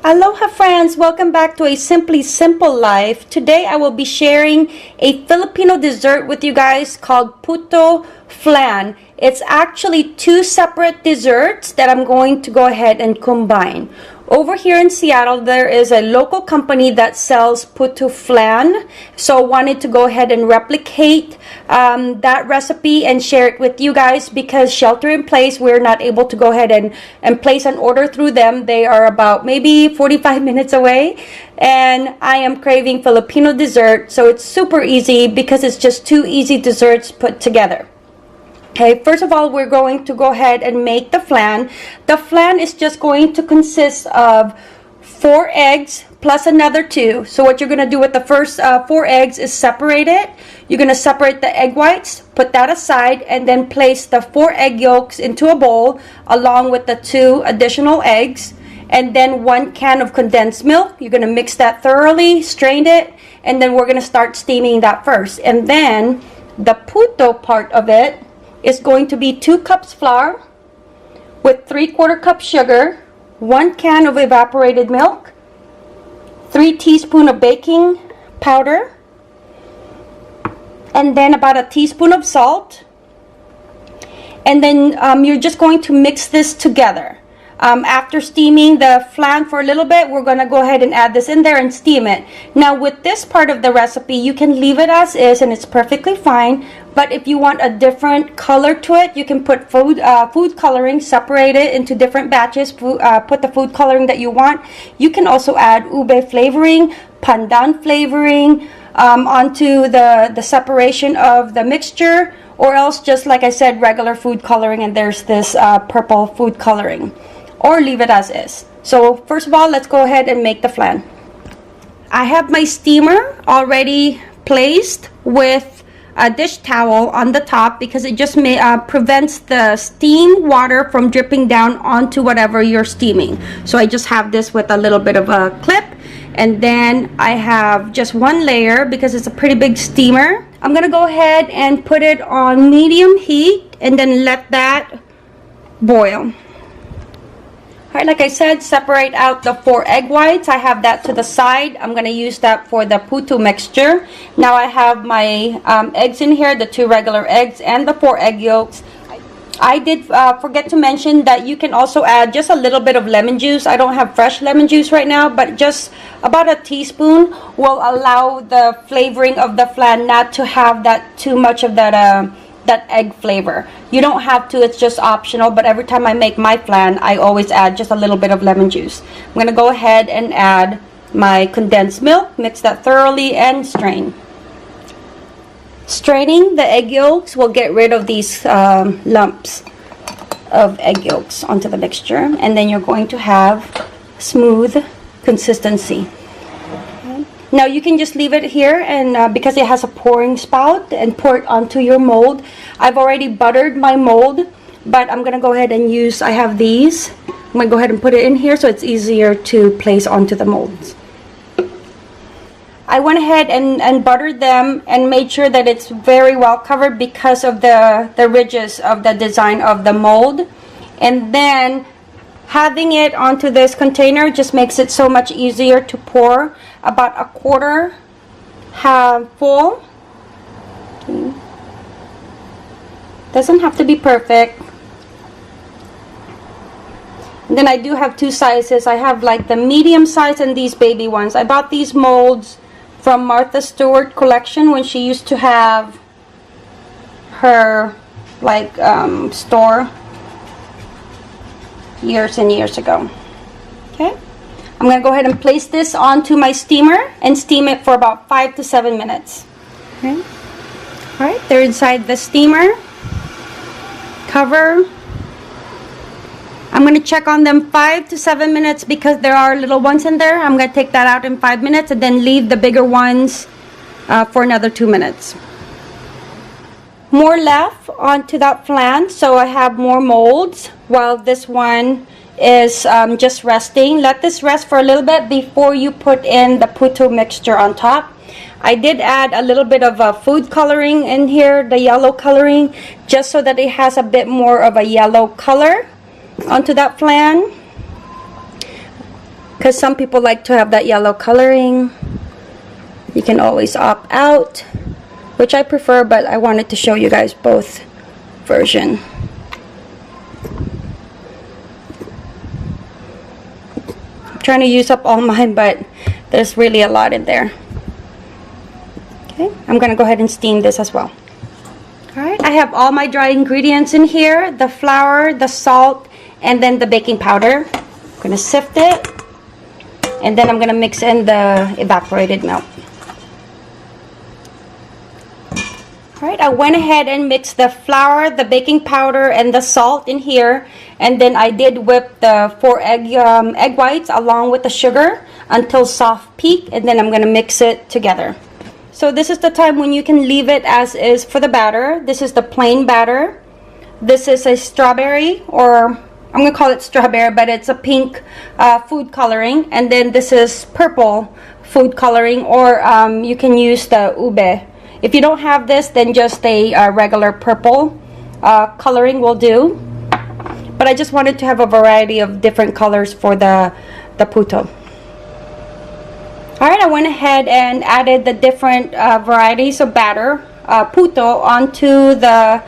Aloha friends, welcome back to a Simply Simple Life. Today I will be sharing a Filipino dessert with you guys called Puto flan. It's actually two separate desserts that I'm going to go ahead and combine. Over here in Seattle, there is a local company that sells Puto flan. So I wanted to go ahead and replicate that recipe and share it with you guys because shelter in place, we're not able to go ahead and place an order through them. They are about maybe 45 minutes away. And I am craving Filipino dessert. So it's super easy because it's just two easy desserts put together. Okay, first of all, we're going to go ahead and make the flan. The flan is just going to consist of 4 eggs plus another 2. So what you're going to do with the first 4 eggs is separate it. You're going to separate the egg whites, put that aside, and then place the 4 egg yolks into a bowl along with the 2 additional eggs. And then 1 can of condensed milk. You're going to mix that thoroughly, strain it, and then we're going to start steaming that first. And then the puto part of it is going to be 2 cups flour with 3/4 cup sugar, 1 can of evaporated milk, 3 teaspoons of baking powder, and then about a teaspoon of salt. And then you're just going to mix this together. After steaming the flan for a little bit, we're going to go ahead and add this in there and steam it. Now with this part of the recipe, you can leave it as is and it's perfectly fine. But if you want a different color to it, you can put food coloring, separate it into different batches, put the food coloring that you want. You can also add ube flavoring, pandan flavoring onto the separation of the mixture, or else just like I said, regular food coloring, and there's this purple food coloring. Or leave it as is. So first of all, let's go ahead and make the flan. I have my steamer already placed with a dish towel on the top because it just prevents the steam water from dripping down onto whatever you're steaming. So I just have this with a little bit of a clip, and then I have just 1 layer because it's a pretty big steamer. I'm gonna go ahead and put it on medium heat and then let that boil. Alright, like I said, separate out the 4 egg whites. I have that to the side. I'm going to use that for the puto mixture. Now I have my eggs in here, the 2 regular eggs and the 4 egg yolks. I did forget to mention that you can also add just a little bit of lemon juice. I don't have fresh lemon juice right now, but just about a teaspoon will allow the flavoring of the flan not to have that too much of that egg flavor. You don't have to, it's just optional, but every time I make my flan, I always add just a little bit of lemon juice. I'm going to go ahead and add my condensed milk, mix that thoroughly, and strain. Straining the egg yolks will get rid of these lumps of egg yolks onto the mixture, and then you're going to have smooth consistency. Now you can just leave it here, and because it has a pouring spout, and pour it onto your mold. I've already buttered my mold, but I'm gonna go ahead and use, I have these. I'm gonna go ahead and put it in here so it's easier to place onto the molds. I went ahead and buttered them and made sure that it's very well covered because of the ridges of the design of the mold. And then having it onto this container just makes it so much easier to pour. About a quarter full. Okay. Doesn't have to be perfect. And then I do have 2 sizes. I have like the medium size and these baby ones. I bought these molds from Martha Stewart collection when she used to have her like store years and years ago. Okay. I'm going to go ahead and place this onto my steamer and steam it for about 5 to 7 minutes. Okay. Alright, they're inside the steamer. Cover. I'm going to check on them 5 to 7 minutes because there are little ones in there. I'm going to take that out in 5 minutes and then leave the bigger ones for another 2 minutes. More left onto that flan, so I have more molds while this one is just resting. Let this rest for a little bit before you put in the puto mixture on top. I did add a little bit of food coloring in here, the yellow coloring, just so that it has a bit more of a yellow color onto that flan. because some people like to have that yellow coloring. You can always opt out, which I prefer, but I wanted to show you guys both version. I'm trying to use up all mine, but there's really a lot in there. Okay, I'm gonna go ahead and steam this as well. Alright, I have all my dry ingredients in here, the flour, the salt, and then the baking powder. I'm gonna sift it, and then I'm gonna mix in the evaporated milk. Alright, I went ahead and mixed the flour, the baking powder, and the salt in here, and then I did whip the 4 egg whites along with the sugar until soft peak, and then I'm gonna mix it together. So this is the time when you can leave it as is for the batter. This is the plain batter. This is a strawberry, or I'm gonna call it strawberry, but it's a pink food coloring. And then this is purple food coloring, or you can use the ube. If you don't have this, then just a regular purple coloring will do. But I just wanted to have a variety of different colors for the puto. Alright, I went ahead and added the different varieties of batter, puto, onto the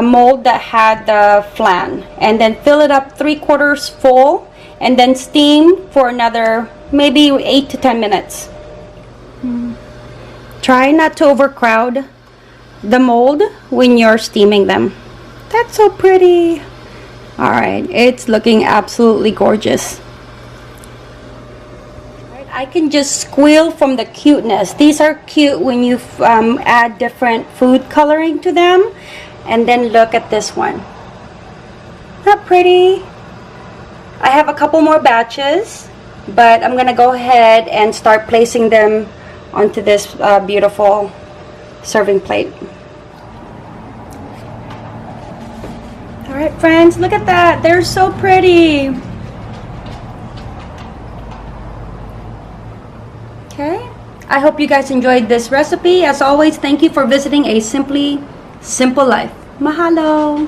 mold that had the flan. And then fill it up 3/4 full, and then steam for another maybe 8 to 10 minutes. Try not to overcrowd the mold when you're steaming them. That's so pretty. Alright, it's looking absolutely gorgeous. I can just squeal from the cuteness. These are cute when you add different food coloring to them. And then look at this one. Not pretty? I have a couple more batches, but I'm gonna go ahead and start placing them onto this beautiful serving plate. Alright friends, look at that. They're so pretty. Okay, I hope you guys enjoyed this recipe. As always, thank you for visiting A Simply Simple Life. Mahalo!